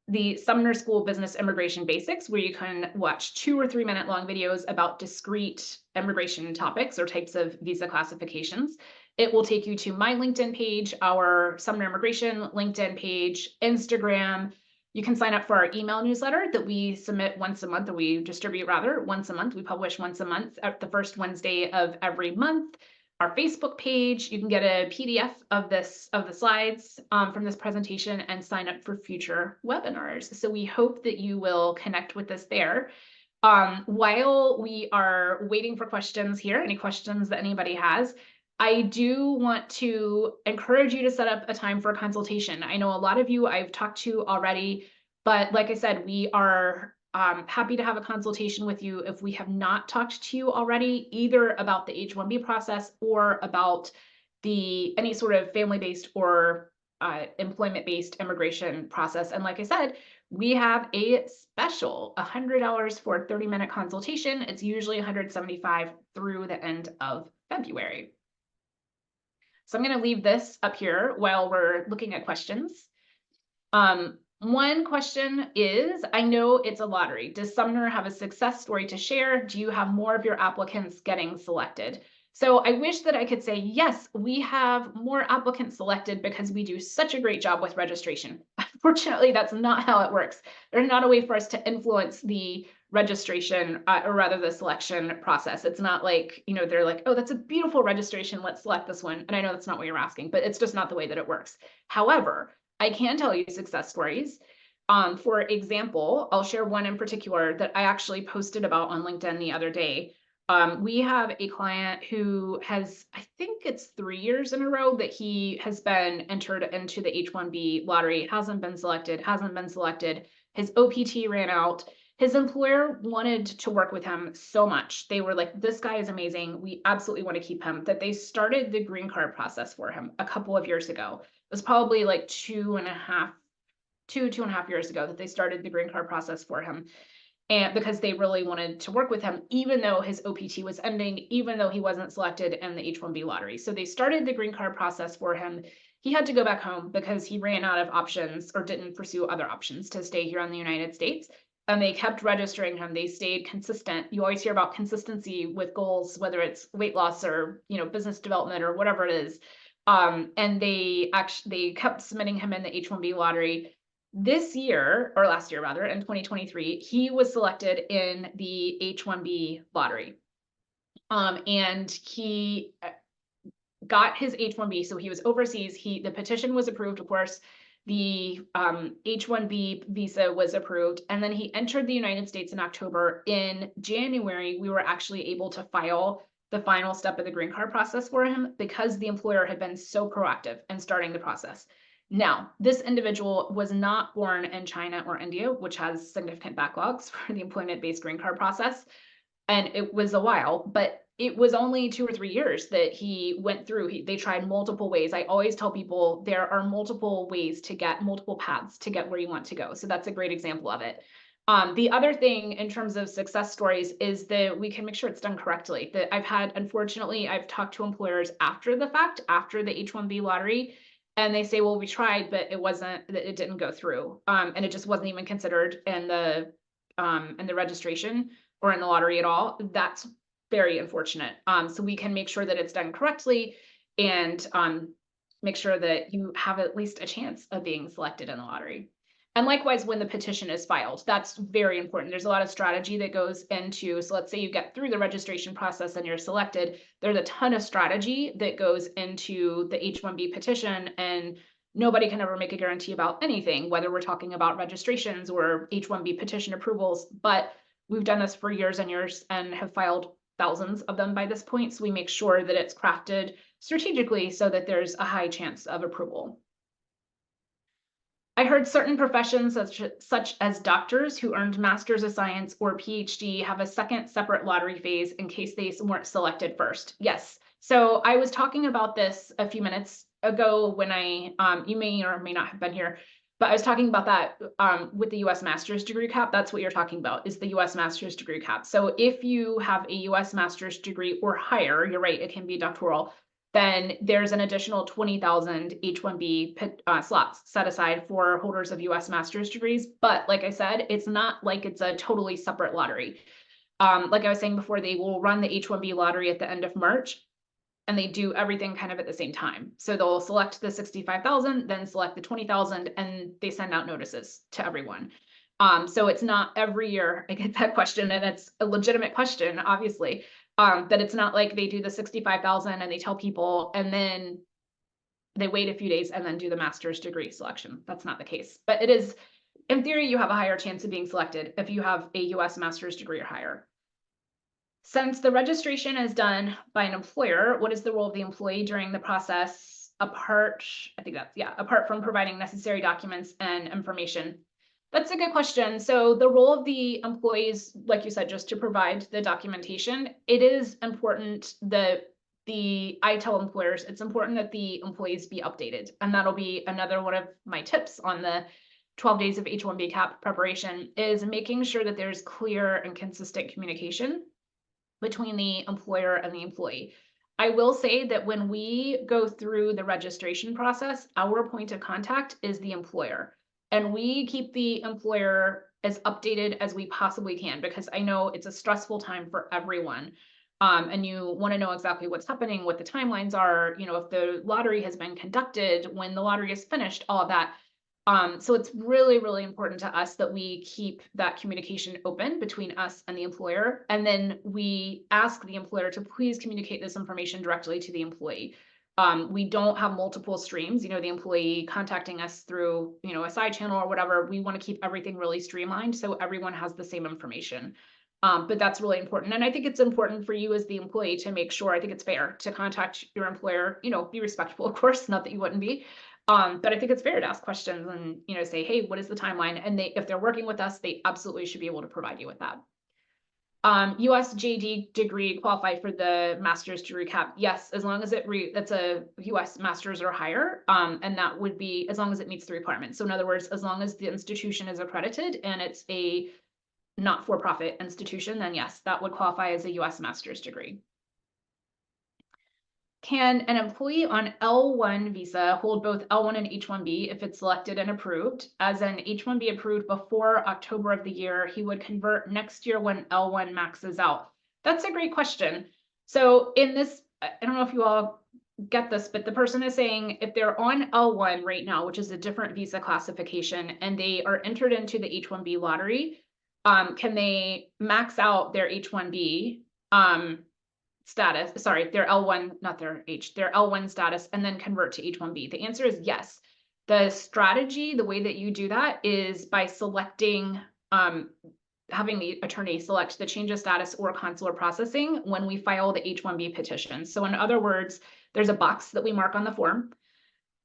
S1: the Sumner School Business Immigration Basics, where you can watch 2 or 3 minute long videos about discrete immigration topics or types of visa classifications. It will take you to my LinkedIn page, our Sumner Immigration LinkedIn page, Instagram. You can sign up for our email newsletter that we submit once a month, or we distribute rather once a month. We publish once a month at the first Wednesday of every month. Our Facebook page, you can get a PDF of the slides from this presentation and sign up for future webinars. So we hope that you will connect with us there. While we are waiting for questions here, any questions that anybody has, I do want to encourage you to set up a time for a consultation. I know a lot of you I've talked to already, but like I said, we are happy to have a consultation with you if we have not talked to you already, either about the H-1B process or about any sort of family-based or employment-based immigration process. And like I said, we have a special $100 for a 30-minute consultation. It's usually $175 through the end of February. So I'm going to leave this up here while we're looking at questions. One question is, I know it's a lottery. Does Sumner have a success story to share? Do you have more of your applicants getting selected? So I wish that I could say, yes, we have more applicants selected because we do such a great job with registration. Unfortunately, that's not how it works. There's not a way for us to influence the registration or rather the selection process. It's not like, they're like, oh, that's a beautiful registration. Let's select this one. And I know that's not what you're asking, but it's just not the way that it works. However, I can tell you success stories. For example, I'll share one in particular that I actually posted about on LinkedIn the other day. We have a client who has, I think it's 3 years in a row that he has been entered into the H-1B lottery, hasn't been selected. His OPT ran out. His employer wanted to work with him so much. They were like, this guy is amazing. We absolutely want to keep him, that they started the green card process for him a couple of years ago. It was probably like 2.5 years ago that they started the green card process for him. And because they really wanted to work with him, even though his OPT was ending, even though he wasn't selected in the H-1B lottery. So they started the green card process for him. He had to go back home because he ran out of options or didn't pursue other options to stay here in the United States. And they kept registering him. They stayed consistent. You always hear about consistency with goals, whether it's weight loss or, business development or whatever it is. And they kept submitting him in the H-1B lottery. This year, or last year rather, in 2023, he was selected in the H-1B lottery. And he got his H-1B, so he was overseas. The petition was approved, of course. The H-1B visa was approved, and then he entered the United States in October. In January, we were actually able to file the final step of the green card process for him because the employer had been so proactive in starting the process. Now, this individual was not born in China or India, which has significant backlogs for the employment-based green card process. And it was a while, but it was only 2 or 3 years that he went through. They tried multiple ways. I always tell people there are multiple ways to get multiple paths to get where you want to go. So that's a great example of it. The other thing in terms of success stories is that we can make sure it's done correctly. That unfortunately, I've talked to employers after the fact, after the H-1B lottery, and they say, well, we tried, but it didn't go through. And it just wasn't even considered in the registration or in the lottery at all. That's very unfortunate. So we can make sure that it's done correctly and make sure that you have at least a chance of being selected in the lottery. And likewise, when the petition is filed, that's very important. There's a lot of strategy that goes into, so let's say you get through the registration process and you're selected, there's a ton of strategy that goes into the H-1B petition, and nobody can ever make a guarantee about anything, whether we're talking about registrations or H-1B petition approvals, but we've done this for years and years and have filed thousands of them by this point, so we make sure that it's crafted strategically so that there's a high chance of approval. I heard certain professions such as doctors who earned Masters of Science or PhD have a second separate lottery phase in case they weren't selected first. Yes. So I was talking about this a few minutes ago when you may or may not have been here, but I was talking about that with the U.S. master's degree cap. That's what you're talking about, is the U.S. master's degree cap. So if you have a U.S. master's degree or higher, you're right, it can be doctoral, then there's an additional 20,000 H-1B slots set aside for holders of U.S. master's degrees. But like I said, it's not like it's a totally separate lottery. Like I was saying before, they will run the H-1B lottery at the end of March, and they do everything kind of at the same time. So they'll select the 65,000, then select the 20,000, and they send out notices to everyone. So it's not every year I get that question, and it's a legitimate question, obviously. That it's not like they do the 65,000 and they tell people and then they wait a few days and then do the master's degree selection. That's not the case. But it is, in theory, you have a higher chance of being selected if you have a US master's degree or higher. Since the registration is done by an employer, what is the role of the employee during the process apart from providing necessary documents and information? That's a good question. So the role of the employees, like you said, just to provide the documentation. It is important that I tell employers, it's important that the employees be updated. And that'll be another one of my tips on the 12 days of H-1B cap preparation, is making sure that there's clear and consistent communication between the employer and the employee. I will say that when we go through the registration process, our point of contact is the employer. And we keep the employer as updated as we possibly can, because I know it's a stressful time for everyone. And you want to know exactly what's happening, what the timelines are, if the lottery has been conducted, when the lottery is finished, all of that. So it's really, really important to us that we keep that communication open between us and the employer. And then we ask the employer to please communicate this information directly to the employee. We don't have multiple streams, the employee contacting us through, a side channel or whatever. We want to keep everything really streamlined so everyone has the same information. But that's really important. And I think it's important for you as the employee to make sure, I think it's fair to contact your employer, be respectful, of course, not that you wouldn't be. But I think it's fair to ask questions and, say, hey, what is the timeline? And if they're working with us, they absolutely should be able to provide you with that. US JD degree qualify for the master's degree cap? Yes, as long as that's a US master's or higher. And that would be as long as it meets the requirements. So in other words, as long as the institution is accredited and it's a not-for-profit institution, then yes, that would qualify as a US master's degree. Can an employee on L1 visa hold both L1 and H-1B if it's selected and approved? As an H-1B approved before October of the year, he would convert next year when L1 maxes out. That's a great question. So in this, I don't know if you all get this, but the person is saying if they're on L1 right now, which is a different visa classification, and they are entered into the H-1B lottery, can they max out their H-1B status, sorry, their L1, not their H, their L1 status, and then convert to H-1B? The answer is yes. The strategy, the way that you do that is by selecting, having the attorney select the change of status or consular processing when we file the H-1B petition. So in other words, there's a box that we mark on the form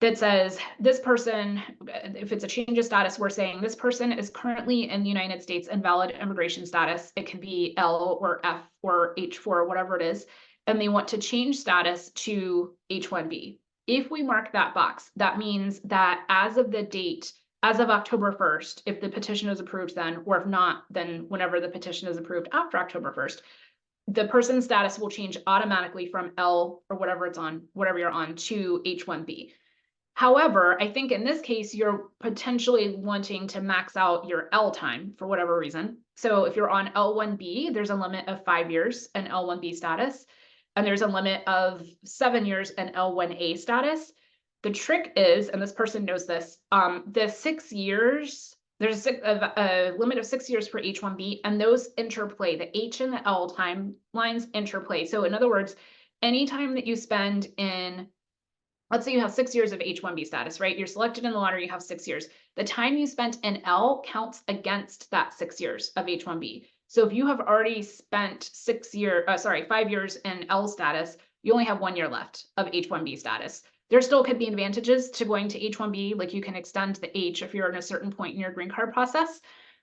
S1: that says this person, if it's a change of status, we're saying this person is currently in the United States in valid immigration status. It can be L or F or H4 or whatever it is, and they want to change status to H-1B. If we mark that box, that means that as of the date, as of October 1st, if the petition is approved then, or if not, then whenever the petition is approved after October 1st, the person's status will change automatically from L or whatever it's on, whatever you're on, to H-1B. However, I think in this case, you're potentially wanting to max out your L time for whatever reason. So if you're on L1B, there's a limit of 5 years in L1B status, and there's a limit of 7 years in L1A status. The trick is, and this person knows this, the 6 years, there's a limit of 6 years for H-1B, and those interplay. The H and the L timelines interplay. So in other words, anytime that you spend in, let's say you have 6 years of H-1B status, right? You're selected in the lottery, you have 6 years. The time you spent in L counts against that 6 years of H-1B. So if you have already spent 5 years in L status, you only have 1 year left of H-1B status. There still could be advantages to going to H-1B, like you can extend the H if you're in a certain point in your green card process,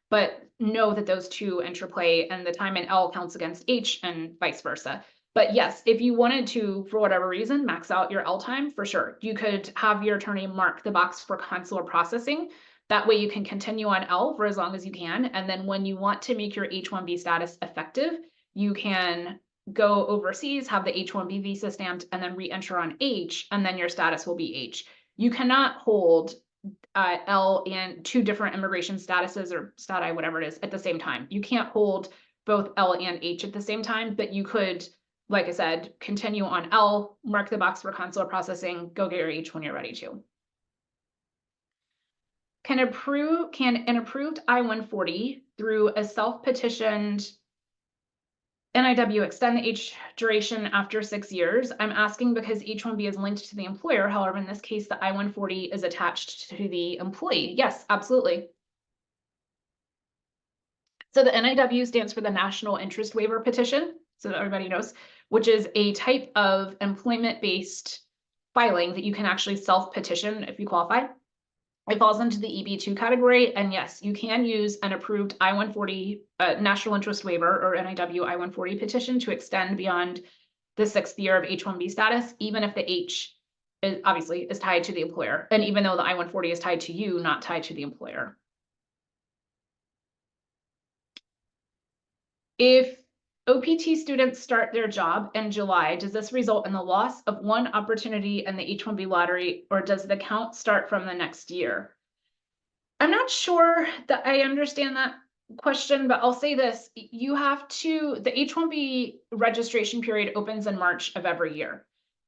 S1: but know that those two interplay and the time in L counts against H and vice versa. But yes, if you wanted to, for whatever reason, max out your L time, for sure. You could have your attorney mark the box for consular processing. That way you can continue on L for as long as you can. And then when you want to make your H-1B status effective, you can go overseas, have the H-1B visa stamped, and then re-enter on H, and then your status will be H. You cannot hold L and 2 different immigration statuses or stati, whatever it is, at the same time. You can't hold both L and H at the same time, but you could, like I said, continue on L, mark the box for consular processing, go get your H when you're ready to. Can an approved I-140 through a self-petitioned NIW extend the H duration after 6 years? I'm asking because H-1B is linked to the employer. However, in this case, the I-140 is attached to the employee. Yes, absolutely. So the NIW stands for the National Interest Waiver Petition, so that everybody knows, which is a type of employment-based filing that you can actually self-petition if you qualify. It falls into the EB2 category, and yes, you can use an approved I-140 National Interest Waiver or NIW I-140 petition to extend beyond the 6th year of H-1B status, even if the H obviously is tied to the employer, and even though the I-140 is tied to you, not tied to the employer. If OPT students start their job in July, does this result in the loss of one opportunity in the H-1B lottery, or does the count start from the next year? I'm not sure that I understand that question, but I'll say this. You have to, the H-1B registration period opens in March of every year.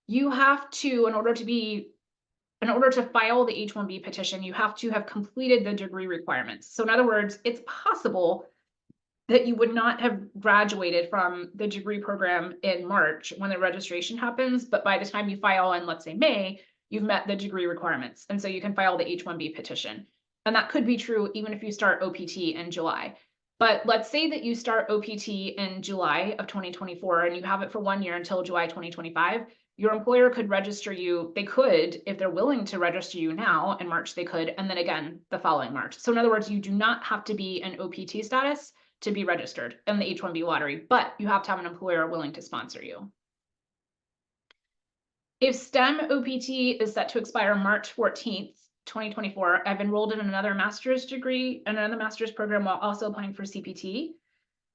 S1: You have to, in order to file the H-1B petition, you have to have completed the degree requirements. So in other words, it's possible that you would not have graduated from the degree program in March when the registration happens, but by the time you file in, let's say, May, you've met the degree requirements. And so you can file the H-1B petition. And that could be true even if you start OPT in July. But let's say that you start OPT in July of 2024 and you have it for 1 year until July 2025. Your employer could register you. They could, if they're willing to register you now in March, they could, and then again the following March. So in other words, you do not have to be in OPT status to be registered in the H-1B lottery, but you have to have an employer willing to sponsor you. If STEM OPT is set to expire March 14th, 2024, I've enrolled in another master's degree, another master's program while also applying for CPT.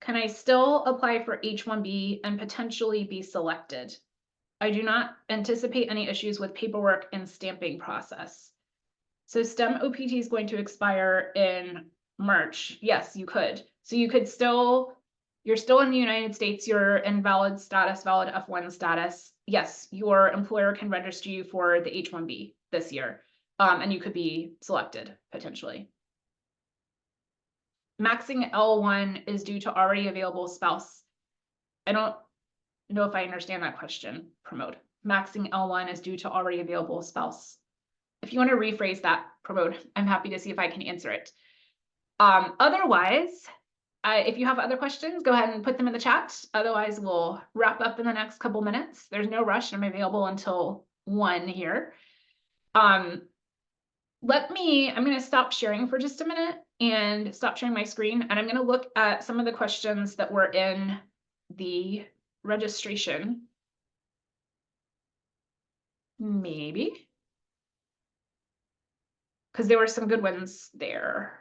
S1: Can I still apply for H-1B and potentially be selected? I do not anticipate any issues with paperwork and stamping process. So STEM OPT is going to expire in March. Yes, you could. So you could still, you're still in the United States, you're in valid status, valid F1 status. Yes, your employer can register you for the H-1B this year, and you could be selected potentially. Maxing L1 is due to already available spouse. I don't know if I understand that question, Promote. Maxing L1 is due to already available spouse. If you want to rephrase that, Promote, I'm happy to see if I can answer it. Otherwise, if you have other questions, go ahead and put them in the chat. Otherwise, we'll wrap up in the next couple minutes. There's no rush. I'm available until 1 here. I'm going to stop sharing for just a minute and stop sharing my screen. And I'm going to look at some of the questions that were in the registration. Maybe. Because there were some good ones there.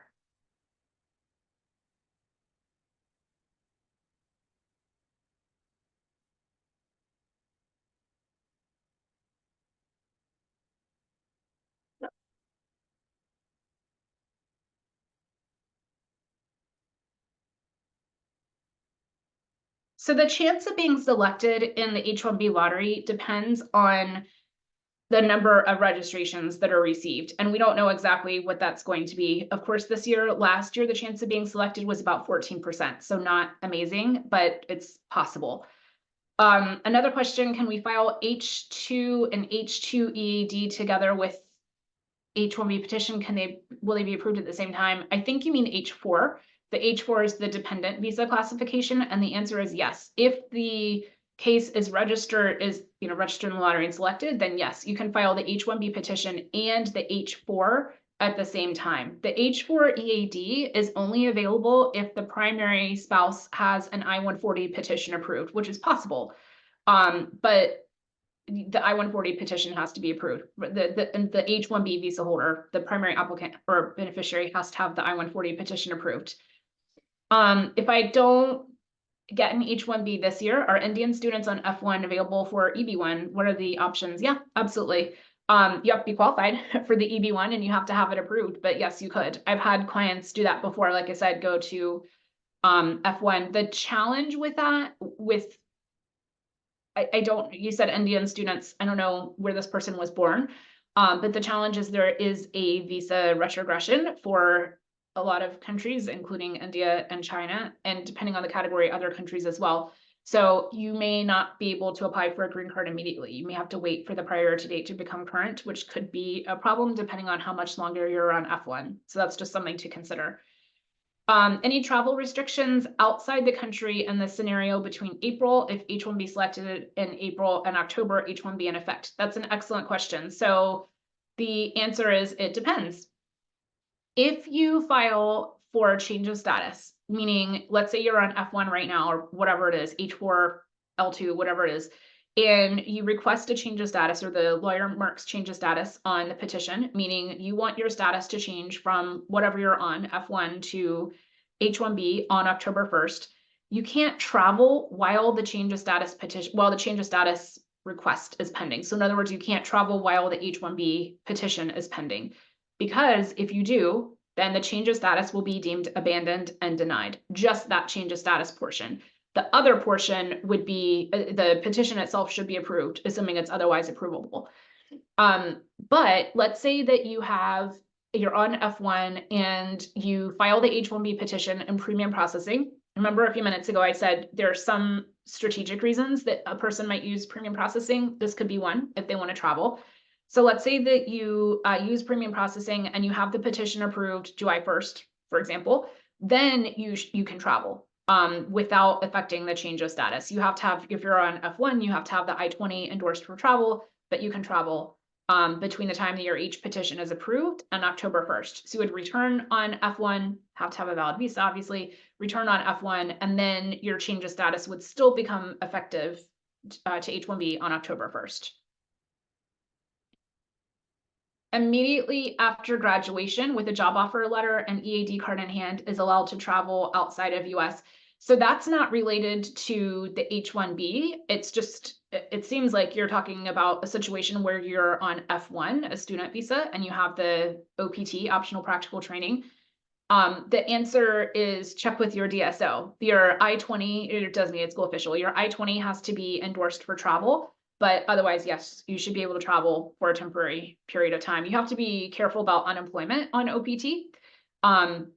S1: So the chance of being selected in the H-1B lottery depends on the number of registrations that are received. And we don't know exactly what that's going to be. Of course, last year, the chance of being selected was about 14%. So not amazing, but it's possible. Another question, can we file H2 and H2 EAD together with H-1B petition? Will they be approved at the same time? I think you mean H4. The H4 is the dependent visa classification, and the answer is yes. If the case is registered in the lottery and selected, then yes, you can file the H-1B petition and the H4 at the same time. The H-4 EAD is only available if the primary spouse has an I-140 petition approved, which is possible. But the I-140 petition has to be approved. The H-1B visa holder, the primary applicant or beneficiary, has to have the I-140 petition approved. If I don't get an H-1B this year, are Indian students on F1 available for EB1? What are the options? Yeah, absolutely. You have to be qualified for the EB1 and you have to have it approved, but yes, you could. I've had clients do that before. Like I said, go to F1. The challenge with that, you said Indian students, I don't know where this person was born, but the challenge is there is a visa retrogression for a lot of countries, including India and China, and depending on the category, other countries as well. So you may not be able to apply for a green card immediately. You may have to wait for the priority date to become current, which could be a problem depending on how much longer you're on F1. So that's just something to consider. Any travel restrictions outside the country in the scenario between April, if H-1B selected in April, and October, H-1B in effect? That's an excellent question. So the answer is it depends. If you file for a change of status, meaning let's say you're on F1 right now or whatever it is, H4, L2, whatever it is, and you request a change of status or the lawyer marks change of status on the petition, meaning you want your status to change from whatever you're on, F1 to H-1B on October 1st, you can't travel while the change of status request is pending. So in other words, you can't travel while the H-1B petition is pending. Because if you do, then the change of status will be deemed abandoned and denied. Just that change of status portion. The other portion would be the petition itself should be approved, assuming it's otherwise approvable. But let's say that you're on F1 and you file the H-1B petition in premium processing. Remember a few minutes ago, I said there are some strategic reasons that a person might use premium processing. This could be one if they want to travel. So let's say that you use premium processing and you have the petition approved July 1st, for example, then you can travel without affecting the change of status. You have to have, if you're on F1, you have to have the I-20 endorsed for travel, but you can travel between the time that your each petition is approved and October 1st. So you would return on F1, have to have a valid visa, obviously, return on F1, and then your change of status would still become effective to H-1B on October 1st. Immediately after graduation with a job offer letter and EAD card in hand is allowed to travel outside of US. So that's not related to the H-1B. It's just, it seems like you're talking about a situation where you're on F1, a student visa, and you have the OPT, optional practical training. The answer is check with your DSO. Your I-20, your designated school official, your I-20 has to be endorsed for travel. But otherwise, yes, you should be able to travel for a temporary period of time. You have to be careful about unemployment on OPT.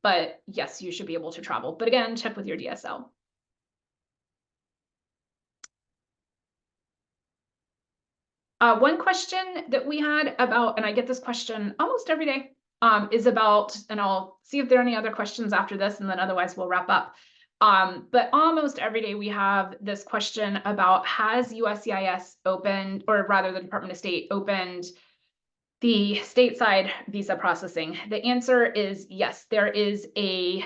S1: But yes, you should be able to travel. But again, check with your DSL. One question that we had about, and I get this question almost every day, is about, and I'll see if there are any other questions after this, and then otherwise we'll wrap up. But almost every day we have this question about, has USCIS opened, or rather the Department of State opened the stateside visa processing? The answer is yes. There is a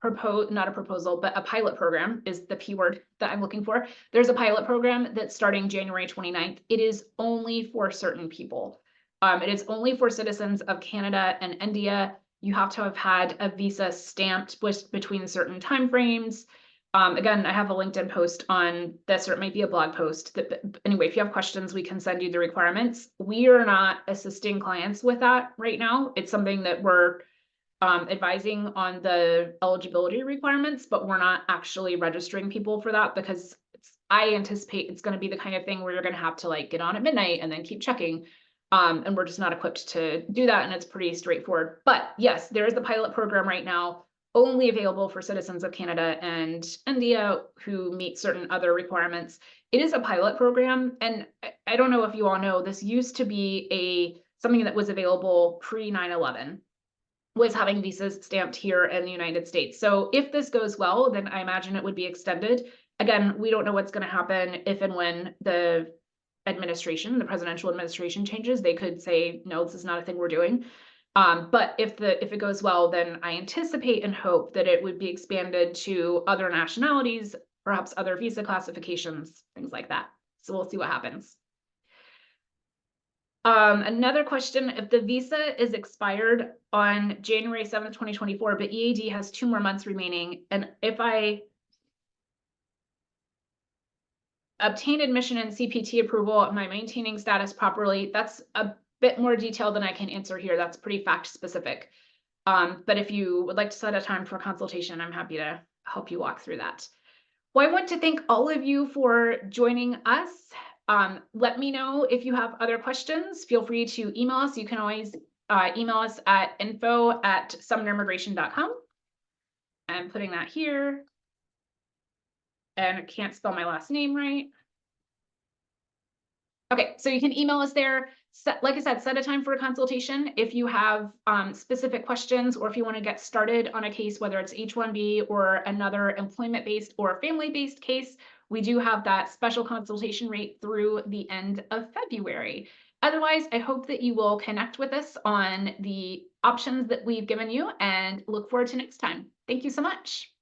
S1: not a proposal, but a pilot program is the P word that I'm looking for. There's a pilot program that's starting January 29th. It is only for certain people. It is only for citizens of Canada and India. You have to have had a visa stamped between certain timeframes. Again, I have a LinkedIn post on this, or it might be a blog post. Anyway, if you have questions, we can send you the requirements. We are not assisting clients with that right now. It's something that we're advising on the eligibility requirements, but we're not actually registering people for that because I anticipate it's going to be the kind of thing where you're going to have to like get on at midnight and then keep checking. And we're just not equipped to do that. And it's pretty straightforward. But yes, there is a pilot program right now, only available for citizens of Canada and India who meet certain other requirements. It is a pilot program. And I don't know if you all know, this used to be something that was available pre 9/11. Was having visas stamped here in the United States. So if this goes well, then I imagine it would be extended. Again, we don't know what's going to happen if and when the presidential administration changes. They could say, no, this is not a thing we're doing. But if it goes well, then I anticipate and hope that it would be expanded to other nationalities, perhaps other visa classifications, things like that. So we'll see what happens. Another question, if the visa is expired on January 7th, 2024, but EAD has 2 more months remaining, and if I obtain admission and CPT approval, am I maintaining status properly? That's a bit more detail than I can answer here. That's pretty fact specific. But if you would like to set a time for consultation, I'm happy to help you walk through that. Well, I want to thank all of you for joining us. Let me know if you have other questions. Feel free to email us. You can always email us at info@sumnerimmigration.com. I'm putting that here. And I can't spell my last name right. Okay, so you can email us there. Like I said, set a time for a consultation if you have specific questions, or if you want to get started on a case, whether it's H-1B or another employment-based or family-based case. We do have that special consultation rate through the end of February. Otherwise, I hope that you will connect with us on the options that we've given you and look forward to next time. Thank you so much.